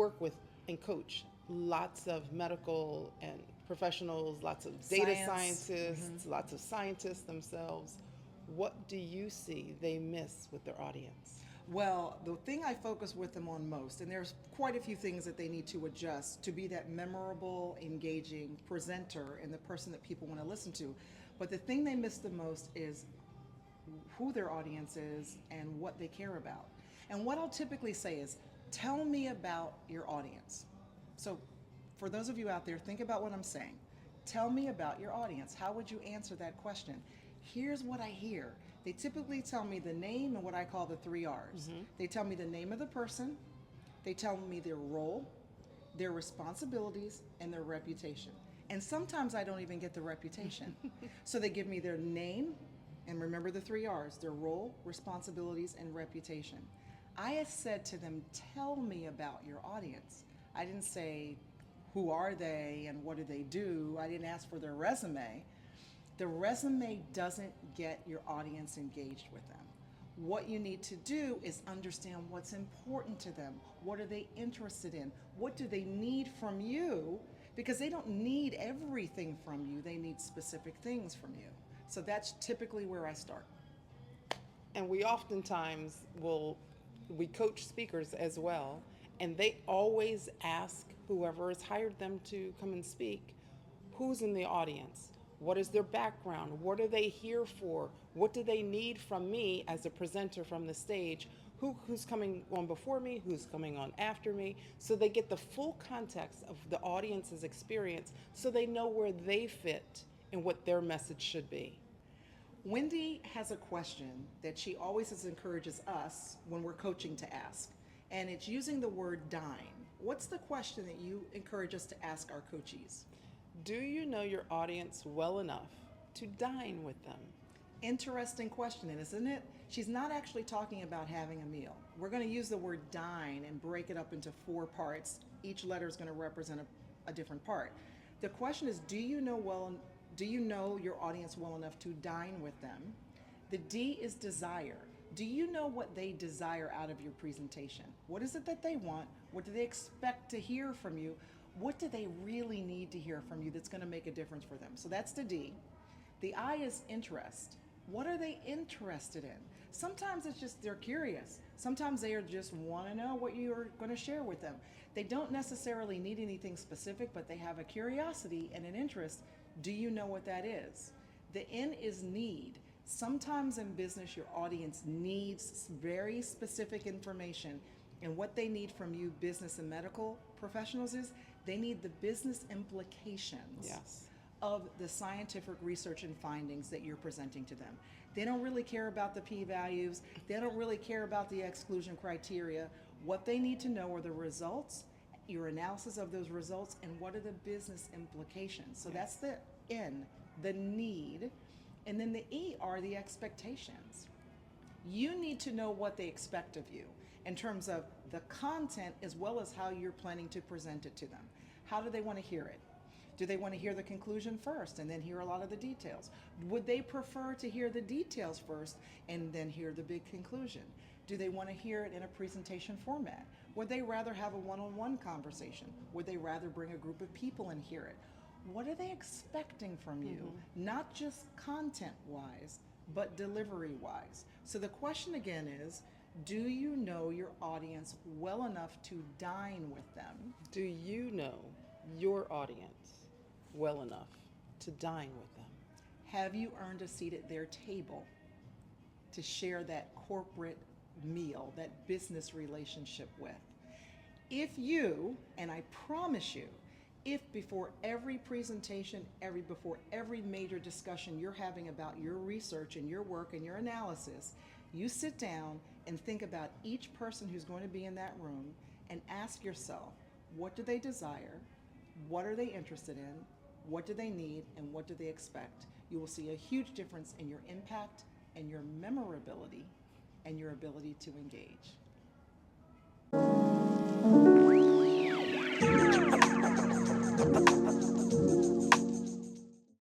work with and coach lots of medical and professionals, lots of data Science. scientists, lots of scientists themselves. What do you see they miss with their audience? Well, the thing I focus with them on most, and there's quite a few things that they need to adjust to be that memorable, engaging presenter and the person that people want to listen to. But the thing they miss the most is who their audience is and what they care about. And what I'll typically say is, tell me about your audience. So, for those of you out there, think about what I'm saying. Tell me about your audience. How would you answer that question? Here's what I hear. They typically tell me the name and what I call the three R's. They tell me the name of the person, they tell me their role, their responsibilities, and their reputation. And sometimes I don't even get the reputation. So they give me their name, and remember the three R's, their role, responsibilities, and reputation. I have said to them, tell me about your audience. I didn't say, who are they and what do they do? I didn't ask for their resume. The resume doesn't get your audience engaged with them. What you need to do is understand what's important to them. What are they interested in? What do they need from you? Because they don't need everything from you, they need specific things from you. So that's typically where I start. And we oftentimes we coach speakers as well, and they always ask whoever has hired them to come and speak, who's in the audience? What is their background? What are they here for? What do they need from me as a presenter from the stage? Who's coming on before me? Who's coming on after me? So they get the full context of the audience's experience so they know where they fit and what their message should be. Wendy has a question that she always encourages us when we're coaching to ask, and it's using the word dine. What's the question that you encourage us to ask our coachees? Do you know your audience well enough to dine with them? Interesting question, isn't it? She's not actually talking about having a meal. We're going to use the word dine and break it up into four parts. Each letter is going to represent a different part. The question is, do you know your audience well enough to dine with them? The D is desire. Do you know what they desire out of your presentation? What is it that they want? What do they expect to hear from you? What do they really need to hear from you that's going to make a difference for them? So that's the D. The I is interest. What are they interested in? Sometimes it's just they're curious. Sometimes they are just want to know what you are going to share with them. They don't necessarily need anything specific, but they have a curiosity and an interest. Do you know what that is? The N is need. Sometimes in business, your audience needs very specific information. And what they need from you, business and medical professionals, is they need the business implications Yes. of the scientific research and findings that you're presenting to them. They don't really care about the p-values. They don't really care about the exclusion criteria. What they need to know are the results, your analysis of those results, and what are the business implications. So that's the N, the need. And then the E are the expectations. You need to know what they expect of you in terms of the content as well as how you're planning to present it to them. How do they want to hear it? Do they want to hear the conclusion first and then hear a lot of the details? Would they prefer to hear the details first and then hear the big conclusion? Do they want to hear it in a presentation format? Would they rather have a one-on-one conversation? Would they rather bring a group of people and hear it? What are they expecting from you? Not just content-wise, but delivery-wise. So the question again is, do you know your audience well enough to dine with them? Do you know your audience well enough to dine with them? Have you earned a seat at their table to share that corporate meal, that business relationship with? If you, and I promise you, if before every presentation, before every major discussion you're having about your research and your work and your analysis, you sit down and think about each person who's going to be in that room and ask yourself, what do they desire? What are they interested in? What do they need? And what do they expect? You will see a huge difference in your impact and your memorability and your ability to engage.